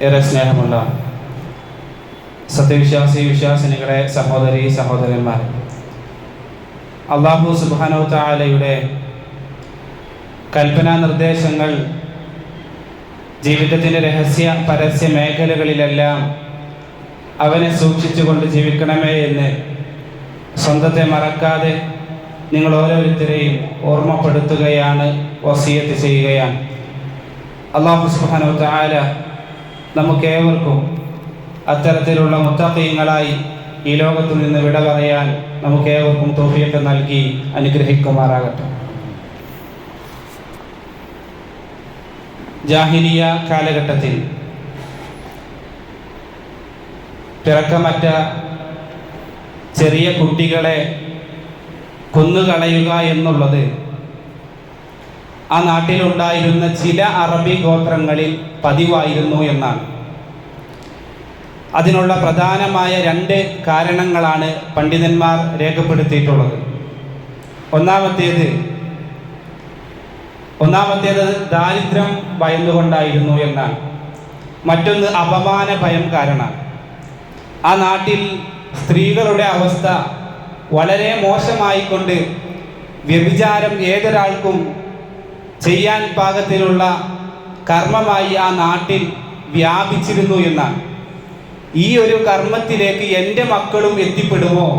ഏറെ സ്നേഹമുള്ള വിശ്വാസിനികളെ, സഹോദരി സഹോദരന്മാർ, അല്ലാഹു സുബ്ഹാനഹു തആലയുടെ കൽപ്പനാ നിർദ്ദേശങ്ങൾ ജീവിതത്തിൻ്റെ രഹസ്യ പരസ്യ മേഖലകളിലെല്ലാം അവനെ സൂക്ഷിച്ചുകൊണ്ട് ജീവിക്കണമേ എന്ന് സ്വന്തത്തെ മറക്കാതെ നിങ്ങൾ ഓരോരുത്തരെയും ഓർമ്മപ്പെടുത്തുകയാണ്, വസിയത്ത് ചെയ്യുകയാണ്. അല്ലാഹു സുബ്ഹാനഹു തആല നമുക്കേവർക്കും അത്തരത്തിലുള്ള മുത്തഖീങ്ങളായി ഈ ലോകത്തു നിന്ന് വിട പറയാൻ നമുക്കേവർക്കും തൗഫീഖ് നൽകി അനുഗ്രഹിക്കുമാറാകട്ടെ. ജാഹിലിയ കാലഘട്ടത്തിൽ പിറക്കമറ്റ ചെറിയ കുട്ടികളെ കൊന്നുകളയുക എന്നുള്ളത് ആ നാട്ടിലുണ്ടായിരുന്ന ചില അറബി ഗോത്രങ്ങളിൽ പതിവായിരുന്നു എന്നാണ്. അതിനുള്ള പ്രധാനമായ 2 കാരണങ്ങളാണ് പണ്ഡിതന്മാർ രേഖപ്പെടുത്തിയിട്ടുള്ളത്. ഒന്നാമത്തേത് ദാരിദ്ര്യം ഭയന്നുകൊണ്ടായിരുന്നു എന്നാണ്. മറ്റൊന്ന് അപമാന ഭയം കാരണമാണ്. ആ നാട്ടിൽ സ്ത്രീകളുടെ അവസ്ഥ വളരെ മോശമായിക്കൊണ്ട് വ്യഭിചാരം ഏതൊരാൾക്കും ചെയ്യാൻ പാകത്തിലുള്ള കർമ്മമായി ആ നാട്ടിൽ വ്യാപിച്ചിരുന്നു എന്നാണ്. ഈ ഒരു കർമ്മത്തിലേക്ക് എൻ്റെ മക്കളും എത്തിപ്പെടുമോ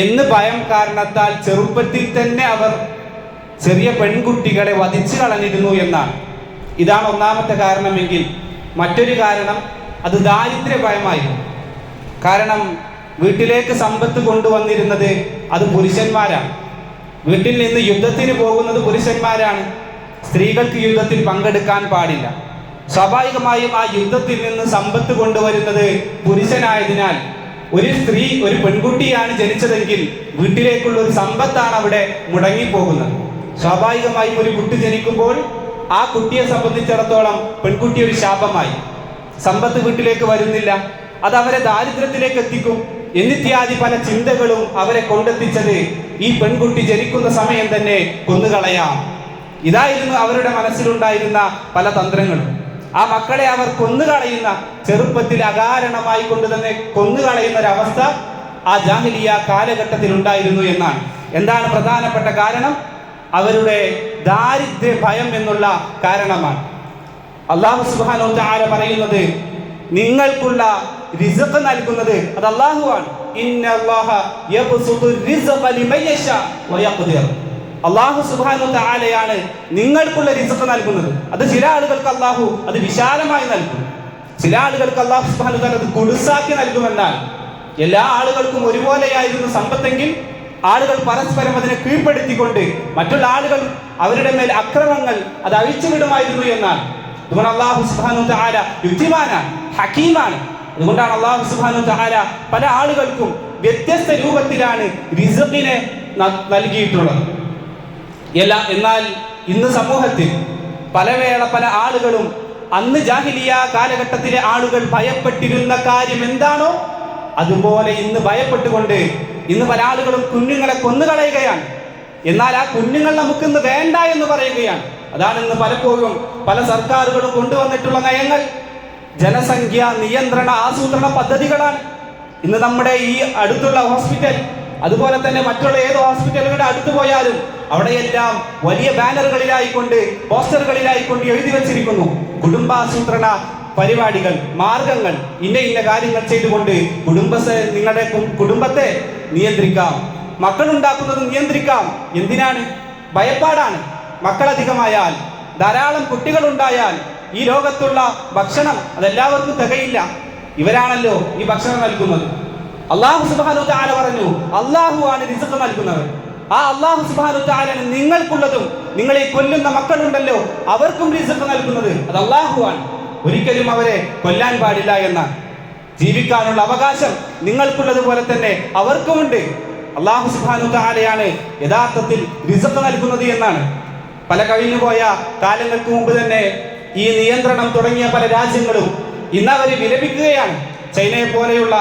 എന്ന് ഭയം കാരണത്താൽ ചെറുപ്പത്തിൽ തന്നെ അവർ ചെറിയ പെൺകുട്ടികളെ വധിച്ചു കളഞ്ഞിരുന്നു എന്നാണ്. ഇതാണ് ഒന്നാമത്തെ കാരണമെങ്കിൽ മറ്റൊരു കാരണം അത് ദാരിദ്ര്യ ഭയമായിരുന്നു. കാരണം വീട്ടിലേക്ക് സമ്പത്ത് കൊണ്ടുവന്നിരുന്നത് അത് പുരുഷന്മാരാണ്. വീട്ടിൽ നിന്ന് യുദ്ധത്തിന് പോകുന്നത് പുരുഷന്മാരാണ്. സ്ത്രീകൾക്ക് യുദ്ധത്തിൽ പങ്കെടുക്കാൻ പാടില്ല. സ്വാഭാവികമായും ആ യുദ്ധത്തിൽ നിന്ന് സമ്പത്ത് കൊണ്ടുവരുന്നത് പുരുഷനായതിനാൽ ഒരു പെൺകുട്ടിയാണ് ജനിച്ചതെങ്കിൽ വീട്ടിലേക്കുള്ള ഒരു സമ്പത്താണ് അവിടെ മുടങ്ങിപ്പോകുന്നത്. സ്വാഭാവികമായും ഒരു കുട്ടി ജനിക്കുമ്പോൾ ആ കുട്ടിയെ സംബന്ധിച്ചിടത്തോളം പെൺകുട്ടി ഒരു ശാപമായി. സമ്പത്ത് വീട്ടിലേക്ക് വരുന്നില്ല, അത് അവരെ ദാരിദ്ര്യത്തിലേക്ക് എത്തിക്കും എന്നിത്യാദി പല ചിന്തകളും അവരെ കൊണ്ടെത്തിച്ചത് ഈ പെൺകുട്ടി ജനിക്കുന്ന സമയം തന്നെ കൊന്നുകളയാം. ഇതായിരുന്നു അവരുടെ മനസ്സിലുണ്ടായിരുന്ന പല തന്ത്രങ്ങളും. ആ മക്കളെ അവർ കൊന്നുകളയുന്ന, ചെറുപ്പത്തിൽ അകാരണമായി കൊണ്ട് തന്നെ കൊന്നുകളയുന്ന ഒരവസ്ഥ ആ ജാഹിലിയ കാലഘട്ടത്തിൽ ഉണ്ടായിരുന്നു എന്നാണ്. എന്താണ് പ്രധാനപ്പെട്ട കാരണം? അവരുടെ ദാരിദ്ര്യ ഭയം എന്നുള്ള കാരണമാണ്. അല്ലാഹു സുബ്ഹാനഹു തആല പറയുന്നത്, നിങ്ങൾക്കുള്ള റിസ്ഖ് നൽകുന്നത് അത് അല്ലാഹുവാണ്. ഇന്നല്ലാഹ യബ്സുതു റിസ്ഖ ലിമൻ യശാ വയഖ്ദിർ. അല്ലാഹു സുബ്ഹാനഹു തആലയാണ് നിങ്ങൾക്കുള്ള റിസ്ഖ് നൽകുന്നത്. അത് ചില ആളുകൾക്ക് അല്ലാഹു അത് വിശാലമായി നൽകും, ചില ആളുകൾക്ക് അല്ലാഹു സുബ്ഹാനഹു തആല അത് കുടുസാക്കി നൽകുമെന്നാൽ എല്ലാ ആളുകൾക്കും ഒരുപോലെയായിരുന്നു സമ്പത്തെങ്കിൽ ആളുകൾ പരസ്പരം അതിനെ കീഴ്പ്പെടുത്തിക്കൊണ്ട് മറ്റുള്ള ആളുകൾ അവരുടെ മേൽ അക്രമങ്ങൾ അത് അഴിച്ചുവിടുമായിരുന്നു എന്നാണ്. അതുകൊണ്ട് അല്ലാഹു സുബ്ഹാനഹു തആല യുക്തിമാനാണ്, ഹക്കീമാണ്. അതുകൊണ്ടാണ് അല്ലാഹു സുബ്ഹാനഹു തആല പല ആളുകൾക്കും വ്യത്യസ്ത രൂപത്തിലാണ് റിസ്ഖിനെ നൽകിയിട്ടുള്ളത്. എന്നാൽ ഇന്ന് സമൂഹത്തിൽ പല ആളുകളും അന്ന് ജാഹിലിയ കാലഘട്ടത്തിലെ ആളുകൾ ഭയപ്പെട്ടിരുന്ന കാര്യം എന്താണോ അതുപോലെ ഇന്ന് ഭയപ്പെട്ടുകൊണ്ട് ഇന്ന് പല ആളുകളും കുഞ്ഞുങ്ങളെ കൊന്നുകളയുകയാണ്. എന്നാൽ ആ കുഞ്ഞുങ്ങൾ നമുക്കിന്ന് വേണ്ട എന്ന് പറയുകയാണ്. അതാണ് ഇന്ന് പലപ്പോഴും പല സർക്കാരുകളും കൊണ്ടുവന്നിട്ടുള്ള നയങ്ങൾ. ജനസംഖ്യ നിയന്ത്രണ ആസൂത്രണ പദ്ധതികളാണ്. ഇന്ന് നമ്മുടെ ഈ അടുത്തുള്ള ഹോസ്പിറ്റൽ, അതുപോലെ തന്നെ മറ്റുള്ള ഏത് ഹോസ്പിറ്റലുകളുടെ അടുത്ത് പോയാലും അവിടെയെല്ലാം വലിയ ബാനറുകളിലായിക്കൊണ്ട് പോസ്റ്ററുകളിലായിക്കൊണ്ട് എഴുതി വച്ചിരിക്കുന്നു കുടുംബാസൂത്രണ പരിപാടികൾ, മാർഗങ്ങൾ, ഇന്ന കാര്യങ്ങൾ ചെയ്തുകൊണ്ട് നിങ്ങളുടെ കുടുംബത്തെ നിയന്ത്രിക്കാം, മക്കളുണ്ടാക്കുന്നത് നിയന്ത്രിക്കാം. എന്തിനാണ്? ഭയപ്പാടാണ്. മക്കളധികമായാൽ, ധാരാളം കുട്ടികളുണ്ടായാൽ ഈ ലോകത്തുള്ള ഭക്ഷണം അതെല്ലാവർക്കും തികയില്ല. ഇവരാണല്ലോ ഈ ഭക്ഷണം നൽകുന്നത്. അല്ലാഹു സുബ്ഹാനഹു തആല പറഞ്ഞു, അല്ലാഹുവാണ് റിസ്ഖ് നൽകുന്നവൻ. ആ അല്ലാഹു സുബ്ഹാനഹു തആലയാണ് നിങ്ങൾക്കുള്ളതും നിങ്ങൾ ഈ കൊല്ലുന്ന മക്കളുണ്ടല്ലോ അവർക്കും റിസ്ഖ് നൽകുന്നത് അത് അല്ലാഹുവാണ്. ഒരിക്കലും അവരെ കൊല്ലാൻ പാടില്ല എന്നാണ്. ജീവിക്കാനുള്ള അവകാശം നിങ്ങൾക്കുള്ളതുപോലെ തന്നെ അവർക്കുമുണ്ട്. അല്ലാഹു സുബ്ഹാനഹു തആലയാണ് യഥാർത്ഥത്തിൽ റിസ്ഖ് നൽകുന്നത് എന്നാണ്. പല കഴിഞ്ഞുപോയ കാലങ്ങൾക്ക് മുമ്പ് തന്നെ ഈ നിയന്ത്രണം തുടങ്ങിയ പല രാജ്യങ്ങളും ഇന്നവർ വിലപിക്കുകയാണ്. ചൈനയെ പോലെയുള്ള,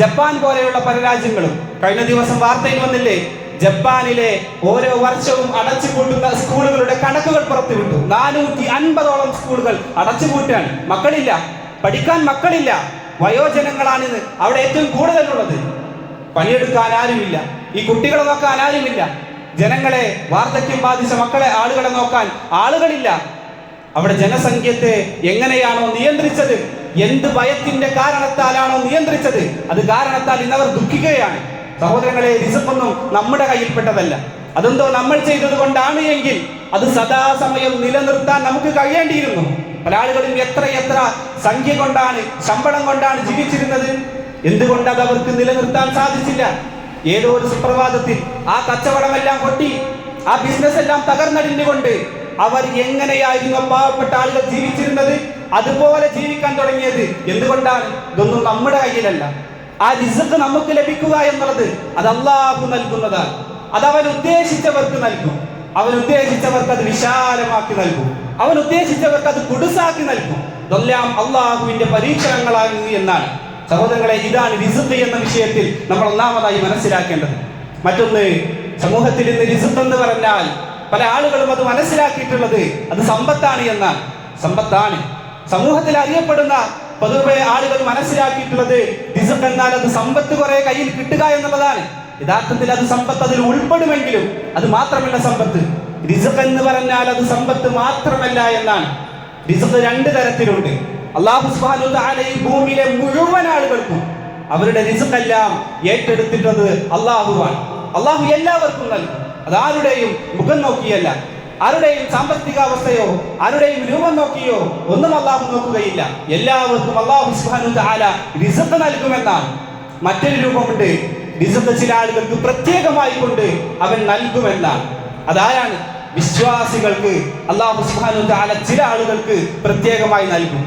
ജപ്പാൻ പോലെയുള്ള പല രാജ്യങ്ങളും. കഴിഞ്ഞ ദിവസം വാർത്തയിൽ വന്നില്ലേ, ജപ്പാനിലെ ഓരോ വർഷവും അടച്ചുപൂട്ടുന്ന സ്കൂളുകളുടെ കണക്കുകൾ പുറത്തുവിട്ടു. 450ഓളം സ്കൂളുകൾ അടച്ചുപൂട്ടാൻ. മക്കളില്ല, പഠിക്കാൻ മക്കളില്ല, വയോജനങ്ങളാണിന്ന് അവിടെ ഏറ്റവും കൂടുതലുള്ളത്. പണിയെടുക്കാൻ ആരുമില്ല, ഈ കുട്ടികളെ നോക്കാൻ ആരുമില്ല, ജനങ്ങളെ, വാർദ്ധക്യം ബാധിച്ച ആളുകളെ നോക്കാൻ ആളുകളില്ല. അവിടെ ജനസംഖ്യത്തെ എങ്ങനെയാണോ നിയന്ത്രിച്ചത്, എന്ത് ഭയത്തിന്റെ കാരണത്താലാണോ നിയന്ത്രിച്ചത്, അത് കാരണത്താൽ ഇന്നവർ ദുഃഖിക്കുകയാണ്. സഹോദരങ്ങളെ, റിസ്ഖൊന്നും നമ്മുടെ കയ്യിൽപ്പെട്ടതല്ല. അതെന്തോ നമ്മൾ ചെയ്തത് കൊണ്ടാണ് എങ്കിൽ അത് സദാസമയം നിലനിർത്താൻ നമുക്ക് കഴിയേണ്ടിയിരുന്നു. പല ആളുകളും എത്ര സംഖ്യ കൊണ്ടാണ്, ശമ്പളം കൊണ്ടാണ് ജീവിച്ചിരുന്നത്. എന്തുകൊണ്ട് അത് അവർക്ക് നിലനിർത്താൻ സാധിച്ചില്ല? ഏതോ ഒരു സുപ്രഭാതത്തിൽ ആ കച്ചവടമെല്ലാം പൊട്ടി, ആ ബിസിനസ് എല്ലാം തകർന്നടിഞ്ഞുകൊണ്ട് അവർ എങ്ങനെയായിരുന്നു പാവപ്പെട്ട ആളുകൾ ജീവിച്ചിരുന്നത് അതുപോലെ ജീവിക്കാൻ തുടങ്ങിയത്. എന്തുകൊണ്ടാണ്? ഇതൊന്നും നമ്മുടെ കയ്യിലല്ല. ആ റിസ്ഖ് നമുക്ക് ലഭിക്കുക എന്നുള്ളത് അത് അല്ലാഹു നൽകുന്നതാണ്. അത് അവൻ ഉദ്ദേശിച്ചവർക്ക് നൽകും. അവൻ ഉദ്ദേശിച്ചവർക്ക് അത് വിശാലമാക്കി നൽകും. അവൻ ഉദ്ദേശിച്ചവർക്ക് അത് കുടുസാക്കി നൽകും. ഇതെല്ലാം അള്ളാഹുവിന്റെ പരീക്ഷണങ്ങളാണ് എന്നാണ്. സഹോദരങ്ങളെ, ഇതാണ് റിസ്ഖ് എന്ന വിഷയത്തിൽ നമ്മൾ ഒന്നാമതായി മനസ്സിലാക്കേണ്ടത്. മറ്റൊന്ന്, സമൂഹത്തിൽ ഇന്ന് റിസ്ഖ് എന്ന് പറഞ്ഞാൽ പല ആളുകളും അത് മനസ്സിലാക്കിയിട്ടുള്ളത് അത് സമ്പത്താണ് എന്നാണ്. സമ്പത്താണ് സമൂഹത്തിൽ അറിയപ്പെടുന്ന പൊതുവെ ആളുകൾ മനസ്സിലാക്കിയിട്ടുള്ളത് റിസ്ഖ് എന്നാൽ അത് സമ്പത്ത് കുറെ കയ്യിൽ കിട്ടുക എന്നുള്ളതാണ്. യഥാർത്ഥത്തിൽ അത് സമ്പത്ത് അതിൽ ഉൾപ്പെടുമെങ്കിലും അത് മാത്രമല്ല സമ്പത്ത്. റിസ്ഖ് എന്ന് പറഞ്ഞാൽ അത് സമ്പത്ത് മാത്രമല്ല എന്നാണ്. റിസ്ഖ് രണ്ട് തരത്തിലുണ്ട്. അല്ലാഹു സുബ്ഹാനഹു വ തആല ഈ ഭൂമിയിലെ മുഴുവൻ ആളുകൾക്കും അവരുടെ റിസ്ഖ് എല്ലാം ഏറ്റെടുത്തിട്ടത് അല്ലാഹുവാണ്. അല്ലാഹു എല്ലാവർക്കും നൽകും. അതാരുടെയും മുഖം നോക്കിയല്ല, ആരുടെയും സാമ്പത്തിക അവസ്ഥയോ ആരുടെയും രൂപം നോക്കിയോ ഒന്നും അല്ലാഹു നോക്കുകയില്ല. എല്ലാവർക്കും അല്ലാഹു സുബ്ഹാനഹു വ തആല റിസ്ഖ് നൽകുമെന്നാണ്. മറ്റൊരു രൂപമുണ്ട്, റിസ്ഖ് ചില ആളുകൾക്ക് പ്രത്യേകമായി കൊണ്ട് അവൻ നൽകുമെന്നാണ്. അതാരാണ്? വിശ്വാസികൾക്ക് അല്ലാഹു സുബ്ഹാനഹു വ തആല ചില ആളുകൾക്ക് പ്രത്യേകമായി നൽകും.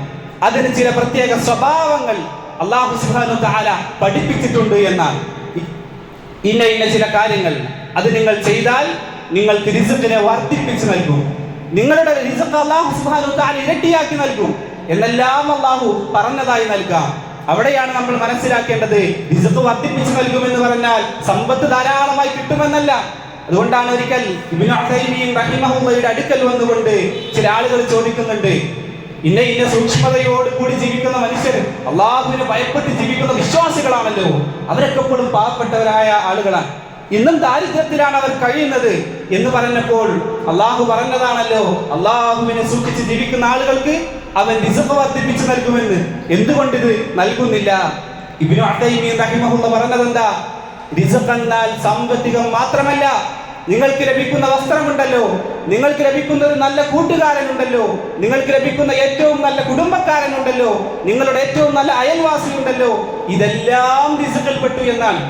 അതിന് ചില പ്രത്യേക സ്വഭാവങ്ങൾ അല്ലാഹു സുബ്ഹാനഹു വ തആല പഠിപ്പിച്ചിട്ടുണ്ട് എന്നാണ്. ഇന്ന ചില കാര്യങ്ങൾ അത് നിങ്ങൾ ചെയ്താൽ നിങ്ങൾക്ക് റിസ്ഖിനെ വർദ്ധിപ്പിച്ച് നൽകും, നിങ്ങളുടെ റിസ്ഖ് അല്ലാഹു സുബ്ഹാനഹു വ തആല ഇരട്ടിയാക്കി നൽകും എന്നെല്ലാം അല്ലാഹു പറഞ്ഞതായി നൽകാം. അവിടെയാണ് നമ്മൾ മനസ്സിലാക്കേണ്ടത്. റിസ്ഖ് വർദ്ധിപ്പിച്ച് നൽകുമെന്ന് പറഞ്ഞാൽ സമ്പത്ത് ധാരാളമായി കിട്ടുമെന്നല്ല. അതുകൊണ്ടാണ് ഒരിക്കൽ ഇബ്നു ഉസൈമീൻ റഹിമഹുള്ളയുടെ അടുക്കൽ വന്നുകൊണ്ട് ചില ആളുകൾ ചോദിക്കുന്നുണ്ട്, ഇന്ന സൂക്ഷ്മതയോട് കൂടി ജീവിക്കുന്ന മനുഷ്യർ, അള്ളാഹുവിനെ ഭയപ്പെട്ട് ജീവിക്കുന്ന വിശ്വാസികളാണല്ലോ, അവരൊക്കെ എപ്പോഴും പാവപ്പെട്ടവരായ ആളുകളാണ്, ഇന്നും ദാരിദ്ര്യത്തിലാണ് അവർ കഴിയുന്നത് എന്ന് പറഞ്ഞപ്പോൾ അള്ളാഹു പറഞ്ഞതാണല്ലോ, അള്ളാഹുവിനെ സൂക്ഷിച്ച് ജീവിക്കുന്ന ആളുകൾക്ക് അവൻ റിസ്ഖ് വർദ്ധിപ്പിച്ച് നൽകുമെന്ന്. എന്തുകൊണ്ട് ഇത് നൽകുന്നില്ല? ഇബ്നു ഉസൈമീൻ റഹിമഹുള്ള പറഞ്ഞതെന്താ? റിസ്ഖ് എന്നാൽ സാമ്പത്തികം മാത്രമല്ല. നിങ്ങൾക്ക് ലഭിക്കുന്ന വസ്ത്രമുണ്ടല്ലോ, നിങ്ങൾക്ക് ലഭിക്കുന്ന ഒരു നല്ല കൂട്ടുകാരനുണ്ടല്ലോ, നിങ്ങൾക്ക് ലഭിക്കുന്ന ഏറ്റവും നല്ല കുടുംബക്കാരനുണ്ടല്ലോ, നിങ്ങളുടെ ഏറ്റവും നല്ല അയൽവാസിയുണ്ടല്ലോ, ഇതെല്ലാം റിസ്ഖിൽപ്പെട്ടു എന്നാണ്.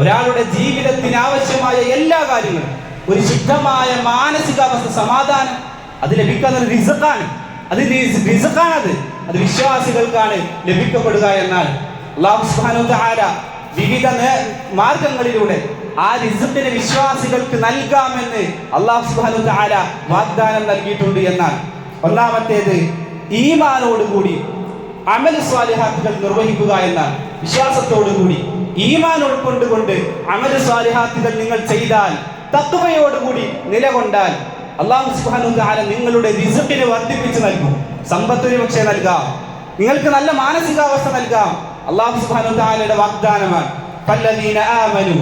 ഒരാളുടെ ജീവിതത്തിന് ആവശ്യമായ എല്ലാ കാര്യങ്ങളും, ഒരു ശുദ്ധമായ മാനസികാവസ്ഥ, സമാധാനം, അത് ലഭിക്കുന്ന റിസ്ഖാണ്. അത് വിശ്വാസികൾക്കാണ് ലഭിക്കപ്പെടുക എന്നാണ്. അല്ലാഹു സുബ്ഹാനഹു വ തആല വിവിധ മാർഗങ്ങളിലൂടെ ആ റിസ്ഖിനെ വിശ്വാസികൾക്ക് നൽകാമെന്ന് അല്ലാഹു സുബ്ഹാനഹു വ തആല വാഗ്ദാനം നൽകിയിട്ടുണ്ട് എന്നാണ്. ഒന്നാമത്തേത്, ഈമാനോടുകൂടി അമൽ സ്വാലിഹാത്തുകൾ നിർവഹിക്കുക എന്നാണ്. വിശ്വാസത്തോടുകൂടി ഈമാൻ ഉൾക്കൊണ്ടുകൊണ്ട് അമൽ സ്വാലിഹാത്തുകൾ നിങ്ങൾ ചെയ്താൽ, തഖ്വയോടുകൂടി നിലകൊണ്ടാൽ അല്ലാഹു സുബ്ഹാനഹു വ തആല നിങ്ങളുടെ റിസ്ഖിനെ വർദ്ധിപ്പിച്ച് നൽകും. സമ്പത്ത് ഒരുപക്ഷെ നൽകാം, നിങ്ങൾക്ക് നല്ല മാനസികാവസ്ഥ നൽകാം. അല്ലാഹു സുബ്ഹാനഹു വ തആലയുടെ വാഗ്ദാനമാണ്. ഫല്ലദീന ആമനു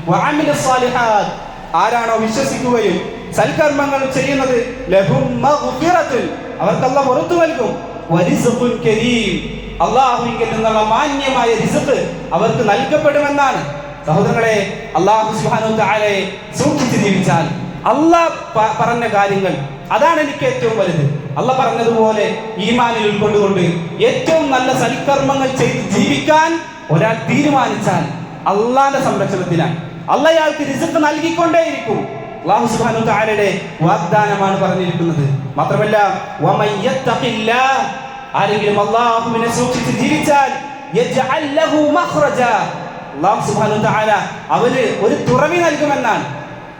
വഅമിലുസ് സാലിഹാത്ത്, ആരാണോ വിശ്വസിക്കുകയും സൽക്കർമ്മങ്ങൾ ചെയ്യുന്നത്, ലഹും മഗ്ഫിറത്തുൻ, അവർക്ക് അല്ലാഹു പുറത്തു നൽകും, വരിസ്ഖുൻ കരീം, അല്ലാഹുവിൽ നിന്നുള്ള മാന്യമായ റിസ്ഖ് അവർക്ക് നൽകപ്പെടുമെന്നാണ്. സഹോദരങ്ങളെ, അല്ലാഹു സുബ്ഹാനഹു വ തആലയെ സൂക്ഷിച്ച് ജീവിച്ചാൽ, അല്ലാഹ് പറഞ്ഞ കാര്യങ്ങൾ അതാണ് എനിക്ക് ഏറ്റവും വലുത്. അല്ലാഹ് പറഞ്ഞതുപോലെ ഈമാനിൽ ഉൾക്കൊണ്ടുകൊണ്ട് ഏറ്റവും നല്ല സൽക്കർമ്മങ്ങൾ ചെയ്ത് ജീവിക്കാൻ ഒരാൾ തീരുമാനിച്ചാൽ അല്ലാഹുവിന്റെ സംരക്ഷണത്തിലാണ്. അല്ലാഹ് അയാൾക്ക് റിസ്ഖ് നൽകിക്കൊണ്ടേയിരിക്കും. അല്ലാഹു സുബ്ഹാനഹു വ തആലയുടെ വാഗ്ദാനമാണ് പറഞ്ഞിരിക്കുന്നത്. മാത്രമല്ല, വമൻ യത്തഖില്ലാഹ്, ആരെങ്കിലും അല്ലാഹുവിനെ സൂക്ഷിച്ച് ജീവിച്ചാൽ യജ്അൽ ലഹു മഖ്റജ, അല്ലാഹു സുബ്ഹാനഹു വ തആല അവന് ഒരു തുറവി നൽകുമെന്നാണ്.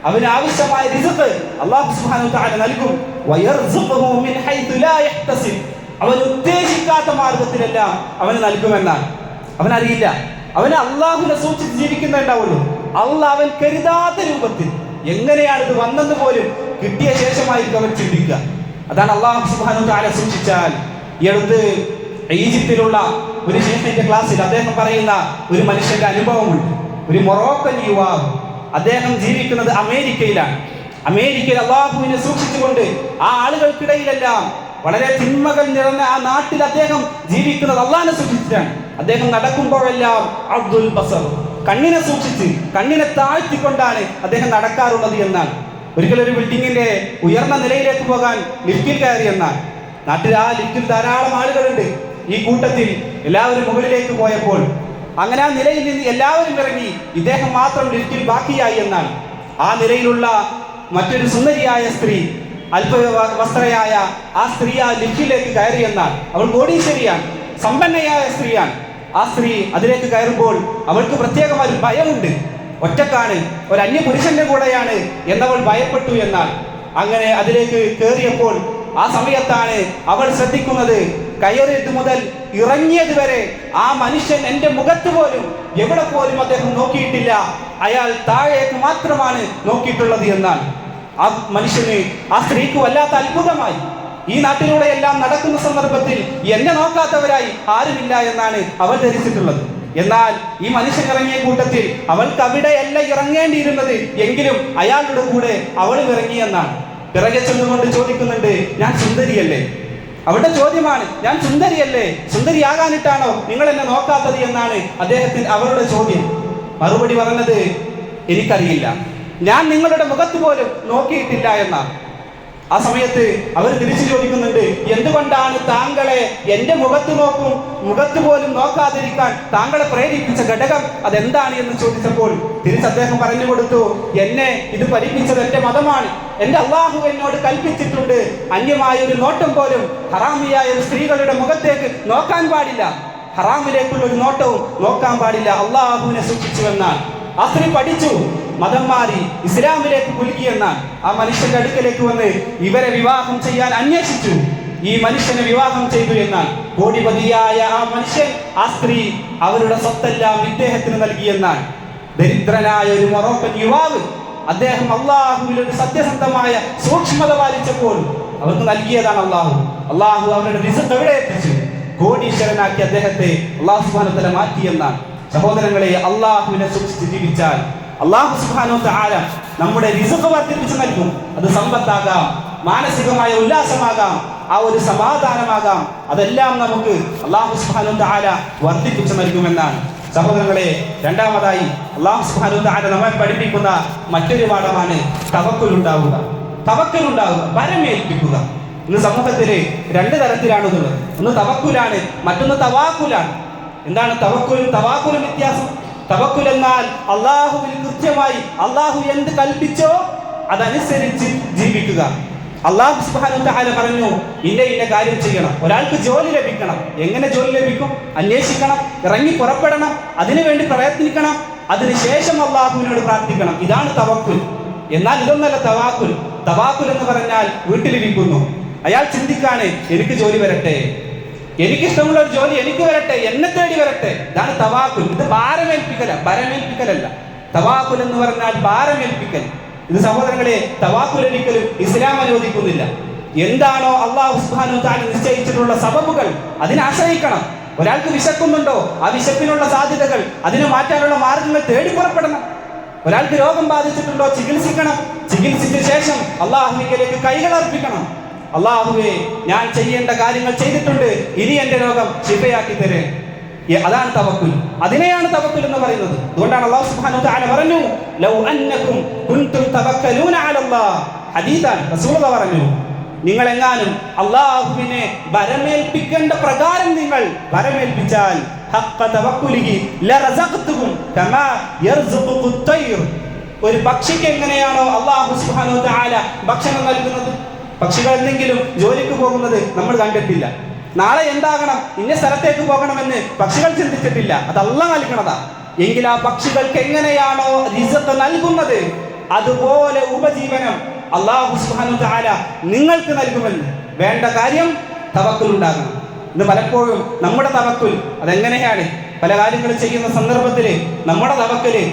അവന് ആവശ്യമായ റിസ്ഖ് അല്ലാഹു സുബ്ഹാനഹു വ തആല നൽകും. വയർസുഖുഹു മിൻ ഹൈതു ലാ യഹ്തസിബ്, അവൻ ഉദ്ദേശിക്കാത്ത മാർഗത്തിലെല്ലാം അവന് നൽകുമെന്നാണ്. അവനറിയില്ല, അവന് അല്ലാഹുവിനെ സൂക്ഷിച്ച് ജീവിക്കുന്നുണ്ടാവുള്ളൂ. അള്ളാഹ് അവൻ കരുതാത്ത രൂപത്തിൽ എങ്ങനെയാണ് ഇത് വന്നെന്ന് പോലും കിട്ടിയ ശേഷമായിരിക്കും അവൻ ചിന്തിക്കുക. അതാണ് അള്ളാഹു സുബ്ഹാനഹു വ തആല സൂക്ഷിച്ചാൽ. ഈ അടുത്ത് ഈജിപ്തിലുള്ള ഒരു ശൈഖിന്റെ ക്ലാസ്സിൽ അദ്ദേഹം പറയുന്ന ഒരു മനുഷ്യന്റെ അനുഭവമുണ്ട്. ഒരു മൊറോക്കൻ യുവാവ്, അദ്ദേഹം ജീവിക്കുന്നത് അമേരിക്കയിലാണ്. അമേരിക്കയിൽ അള്ളാഹുവിനെ സൂക്ഷിച്ചുകൊണ്ട് ആ ആളുകൾക്കിടയിലെല്ലാം വളരെ തിന്മകൾ നിറഞ്ഞ ആ നാട്ടിൽ അദ്ദേഹം ജീവിക്കുന്നത് അള്ളാഹിനെ സൂക്ഷിച്ചിട്ടാണ്. അദ്ദേഹം നടക്കുമ്പോഴെല്ലാം അബ്ദുൽ ബസർ, കണ്ണിനെ സൂക്ഷിച്ച് കണ്ണിനെ താഴ്ത്തിക്കൊണ്ടാണ് അദ്ദേഹം നടക്കാറുള്ളത് എന്നാണ്. ഒരിക്കലൊരു ബിൽഡിങ്ങിന്റെ ഉയർന്ന നിലയിലേക്ക് പോകാൻ ലിഫ്റ്റിൽ കയറി എന്നാൽ നാട്ടിൽ ആ ലിഫ്റ്റിൽ ധാരാളം ആളുകളുണ്ട്. ഈ കൂട്ടത്തിൽ എല്ലാവരും മുകളിലേക്ക് പോയപ്പോൾ അങ്ങനെ ആ നിലയിൽ നിന്ന് എല്ലാവരും ഇറങ്ങി, ഇദ്ദേഹം മാത്രം ലിഫ്റ്റിൽ ബാക്കിയായി എന്നാൽ ആ നിലയിലുള്ള മറ്റൊരു സുന്ദരിയായ സ്ത്രീ, അല്പ വസ്ത്രയായ ആ സ്ത്രീ ആ ലിഫ്റ്റിലേക്ക് കയറി എന്നാൽ അവൾ കോടീശ്വരിയാണ്, സമ്പന്നയായ സ്ത്രീയാണ്. ആ സ്ത്രീ അതിലേക്ക് കയറുമ്പോൾ അവൾക്ക് പ്രത്യേകമായ ഒരു ഭയമുണ്ട്. ഒറ്റക്കാണ്, ഒരു അന്യ പുരുഷന്റെ കൂടെയാണ് എന്നവൾ ഭയപ്പെട്ടു എന്നാൽ അങ്ങനെ അതിലേക്ക് കയറിയപ്പോൾ ആ സമയത്താണ് അവൾ ശ്രദ്ധിക്കുന്നത്, കയറിയത് മുതൽ ഇറങ്ങിയത് വരെ ആ മനുഷ്യൻ എൻ്റെ മുഖത്ത് പോലും എവിടെ പോലും അദ്ദേഹം നോക്കിയിട്ടില്ല, അയാൾ താഴേക്ക് മാത്രമാണ് നോക്കിയിട്ടുള്ളത് എന്നാൽ ആ മനുഷ്യന്, ആ സ്ത്രീക്ക് വല്ലാത്ത അത്ഭുതമായി. ഈ നാട്ടിലൂടെ എല്ലാം നടക്കുന്ന സന്ദർഭത്തിൽ എന്നെ നോക്കാത്തവരായി ആരുമില്ല എന്നാണ് അവൾ ധരിച്ചിട്ടുള്ളത്. എന്നാൽ ഈ മനുഷ്യൻ ഇറങ്ങിയ കൂട്ടത്തിൽ അവൾക്ക് അവിടെയല്ല ഇറങ്ങേണ്ടിയിരുന്നത്, എങ്കിലും അയാളുടെ കൂടെ അവളും ഇറങ്ങിയെന്നാണ്. പിറകെ ചെന്നുകൊണ്ട് ചോദിക്കുന്നുണ്ട്, ഞാൻ സുന്ദരിയല്ലേ? അവരുടെ ചോദ്യമാണ്, ഞാൻ സുന്ദരിയല്ലേ, സുന്ദരിയാകാനിട്ടാണോ നിങ്ങൾ എന്നെ നോക്കാത്തത് എന്നാണ് അവരുടെ ചോദ്യം. മറുപടി പറഞ്ഞത്, എനിക്കറിയില്ല, ഞാൻ നിങ്ങളുടെ മുഖത്ത് പോലും നോക്കിയിട്ടില്ല എന്നാണ്. ആ സമയത്ത് അവർ തിരിച്ചു ചോദിക്കുന്നുണ്ട്, എന്തുകൊണ്ടാണ് താങ്കളെ എൻ്റെ മുഖത്ത് പോലും നോക്കാതിരിക്കാൻ താങ്കളെ പ്രേരിപ്പിച്ച ഘടകം അതെന്താണ് എന്ന് ചോദിച്ചപ്പോൾ തിരിച്ച് അദ്ദേഹം പറഞ്ഞു കൊടുത്തു, എന്നെ ഇത് പഠിപ്പിച്ചത് എൻ്റെ മതമാണ്, എൻ്റെ അള്ളാഹു എന്നോട് കൽപ്പിച്ചിട്ടുണ്ട്, അന്യമായ ഒരു നോട്ടം പോലും ഹറാമിയായ ഒരു സ്ത്രീകളുടെ മുഖത്തേക്ക് നോക്കാൻ പാടില്ല, ഹറാമിലേക്കുള്ള ഒരു നോട്ടവും നോക്കാൻ പാടില്ല, അള്ളാഹുവിനെ സൂക്ഷിച്ചുവെന്നാണ്. ആ സ്ത്രീ പഠിച്ചു, മതം മാറി ഇസ്ലാമിലേക്ക് കുലുക്കിയെന്നാൽ ആ മനുഷ്യന്റെ അടുക്കലേക്ക് വന്ന് ഇവരെ വിവാഹം ചെയ്യാൻ അന്വേഷിച്ചു. ഈ മനുഷ്യനെ വിവാഹം ചെയ്തു എന്നാൽ കോടിപതിയായ ആ മനുഷ്യൻ, ആ സ്ത്രീ അവരുടെ സ്വത്തെല്ലാം ഇദ്ദേഹത്തിന് നൽകിയെന്നാൽ ദരിദ്രനായ ഒരു മൊറോക്കൻ യുവാവ്, അദ്ദേഹം അള്ളാഹുവിൽ ഒരു സത്യസന്ധമായ സൂക്ഷ്മത പാലിച്ചപ്പോൾ അവർക്ക് നൽകിയതാണ് അള്ളാഹു അവരുടെ റിസ്ക് എവിടെ എത്തിച്ചു, കോടീശ്വരനാക്കി അദ്ദേഹത്തെ അള്ളാഹു സുബ്ഹാനഹു വ തആല മാറ്റിയെന്നാണ്. സഹോദരങ്ങളെ, അള്ളാഹുവിനെ സൂക്ഷിച്ച് ജീവിച്ചാൽ അള്ളാഹു സുബ്ഹാനഹു വ തആല നമ്മുടെ റിസ്ക് വർദ്ധിപ്പിച്ചു നൽകും. അത് സമ്പത്താകാം, മാനസികമായ ഉല്ലാസമാകാം, ആ ഒരു സമാധാനമാകാം, അതെല്ലാം നമുക്ക് അള്ളാഹു സുബ്ഹാനഹു വ തആല വർദ്ധിപ്പിച്ചു നൽകുമെന്നാണ്. സഹോദരങ്ങളെ, രണ്ടാമതായി അള്ളാഹു സുബ്ഹാനഹു വ തആല നമ്മെ പഠിപ്പിക്കുന്ന മറ്റൊരു പാഠമാണ് തവക്കുൽ ഉണ്ടാവുക, ഭരമേൽപ്പിക്കുക. ഇന്ന് സമൂഹത്തില് രണ്ട് തരത്തിലാണുള്ളത്. ഒന്ന് തവക്കുലാണ്, മറ്റൊന്ന് തവാക്കുലാണ്. എന്താണ് തവക്കുലും തവാക്കുലും വ്യത്യാസം? തവക്കുൽ എന്നാൽ അള്ളാഹുവിൽ കൃത്യമായി അള്ളാഹു എന്ത് കൽപ്പിച്ചോ അതനുസരിച്ച് ജീവിക്കുക. അള്ളാഹു സുബ്ഹാനഹു വ തആല പറഞ്ഞു, ഇന്ന കാര്യം ചെയ്യണം. ഒരാൾക്ക് ജോലി ലഭിക്കണം. എങ്ങനെ ജോലി ലഭിക്കും? അന്വേഷിക്കണം, ഇറങ്ങി പുറപ്പെടണം, അതിനുവേണ്ടി പ്രയത്നിക്കണം, അതിനുശേഷം അള്ളാഹുവിനോട് പ്രാർത്ഥിക്കണം. ഇതാണ് തവക്കുൽ. എന്നാൽ ഇതൊന്നല്ല തവാക്കുൽ. തവാക്കുൽ എന്ന് പറഞ്ഞാൽ വീട്ടിലിരിക്കുന്നു, അയാൾ ചിന്തിക്കാണ്, എനിക്ക് ജോലി വരട്ടെ, എനിക്കിഷ്ടമുള്ള ഒരു ജോലി എനിക്ക് വരട്ടെ, എന്നെ തേടി വരട്ടെ. ഇതാണ് തവാക്കുൽ. ഇത് ഭരമേൽപ്പിക്കലല്ല. തവാക്കുൽ എന്ന് പറഞ്ഞാൽ ഭാരമേൽപ്പിക്കൽ. ഇത് സഹോദരങ്ങളെ, തവാക്കുൽ ഒരിക്കലും ഇസ്ലാം അനുവദിക്കുന്നില്ല. എന്താണോ അള്ളാഹു സുബ്ഹാനഹു വ തആല നിശ്ചയിച്ചിട്ടുള്ള സബബുകൾ അതിനെ ആശ്രയിക്കണം. ഒരാൾക്ക് വിശക്കുന്നുണ്ടോ, ആ വിശപ്പിനുള്ള സാധ്യതകൾ, അതിനെ മാറ്റാനുള്ള മാർഗങ്ങൾ തേടി പുറപ്പെടണം. ഒരാൾക്ക് രോഗം ബാധിച്ചിട്ടുണ്ടോ, ചികിത്സിക്കണം. ചികിത്സിച്ച ശേഷം അള്ളാഹുവിലേക്ക് കൈകൾ അർപ്പിക്കണം. അള്ളാഹുവേ, ഞാൻ ചെയ്യേണ്ട കാര്യങ്ങൾ ചെയ്തിട്ടുണ്ട്, ഇനി എൻ്റെ രോഗം ശിഫയാക്കി തരേ. അതാണ് തവക്കുൽ. അതിനെയാണ് തവക്കുൽ എന്ന് പറയുന്നത്. അതുകൊണ്ടാണ് അല്ലാഹു സുബ്ഹാനഹു വ തആല പറഞ്ഞു, ലൗ അന്നകും കുൻതും തവക്കലൂന അലല്ലാഹ്. ഹദീസാണ്, റസൂലുള്ളാഹി പറഞ്ഞു, നിങ്ങൾ എങ്ങാനും അള്ളാഹുവിനെ ഭരമേൽപ്പിക്കേണ്ട പ്രകാരം നിങ്ങൾ ഭരമേൽപ്പിച്ചാൽ ഹഖ്ഖ തവക്കുലിഹി ലറസഖ്തുകും കമാ യർസുഖു അത്തയ്ർ. ഒരു പക്ഷിക്ക് എങ്ങനെയാണോ അല്ലാഹു സുബ്ഹാനഹു വ തആല ഭക്ഷണം നൽകുന്നത്, പക്ഷികൾ എന്തെങ്കിലും ജോലിക്ക് പോകുന്നത് നമ്മൾ കണ്ടിട്ടില്ല. നാളെ എന്താകണം, ഇന്ന സ്ഥലത്തേക്ക് പോകണമെന്ന് പക്ഷികൾ ചിന്തിച്ചിട്ടില്ല. അത് അല്ലാഹ് നൽകണതാ. എങ്കിൽ ആ പക്ഷികൾക്ക് എങ്ങനെയാണോ റിസ്ക് നൽകുന്നത്, അതുപോലെ ഉപജീവനം അല്ലാഹു സുബ്ഹാനഹു വ തആല നിങ്ങൾക്ക് നൽകുമെന്ന്. വേണ്ട കാര്യം തവക്കുൽ ഉണ്ടാകണം. ഇന്ന് പലപ്പോഴും നമ്മുടെ തവക്കുൽ അതെങ്ങനെയാണ്? പല കാര്യങ്ങൾ ചെയ്യുന്ന സന്ദർഭത്തിൽ നമ്മുടെ തവക്കല്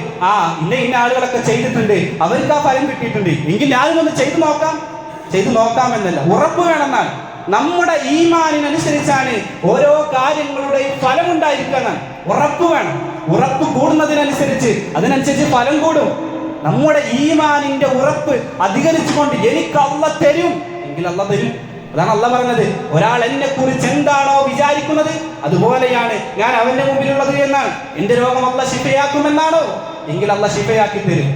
ഇന്ന ആളുകളൊക്കെ ചെയ്തിട്ടുണ്ട്, അവർക്ക് ആ ഫലം കിട്ടിയിട്ടുണ്ട്, എങ്കിൽ ഞാനൊന്ന് ചെയ്തു നോക്കാം എന്നല്ല, ഉറപ്പ് വേണമെന്നാണ്. നമ്മുടെ ഈമാനിനനുസരിച്ചാണ് ഓരോ കാര്യങ്ങളുടെയും ഫലം ഉണ്ടായിരിക്കുക. ഉറപ്പ് വേണം. ഉറപ്പ് കൂടുന്നതിനനുസരിച്ച് അതിനനുസരിച്ച് ഫലം കൂടും. നമ്മുടെ ഈമാനിന്റെ ഉറപ്പ് അധികരിച്ചുകൊണ്ട് എനിക്ക് അല്ലാഹ് തരും എങ്കിൽ അല്ലാഹ് തരും. അതാണ് അല്ലാഹ് പറഞ്ഞത്, ഒരാൾ എന്നെ കുറിച്ച് എന്താണോ വിചാരിക്കുന്നത് അതുപോലെയാണ് ഞാൻ അവന്റെ മുമ്പിലുള്ളത് എന്നാണ്. എന്റെ രോഗം അല്ലാഹ് ശിഫയാക്കുമെന്നാണോ എങ്കിൽ അല്ലാഹ് ശിഫയാക്കി തരും.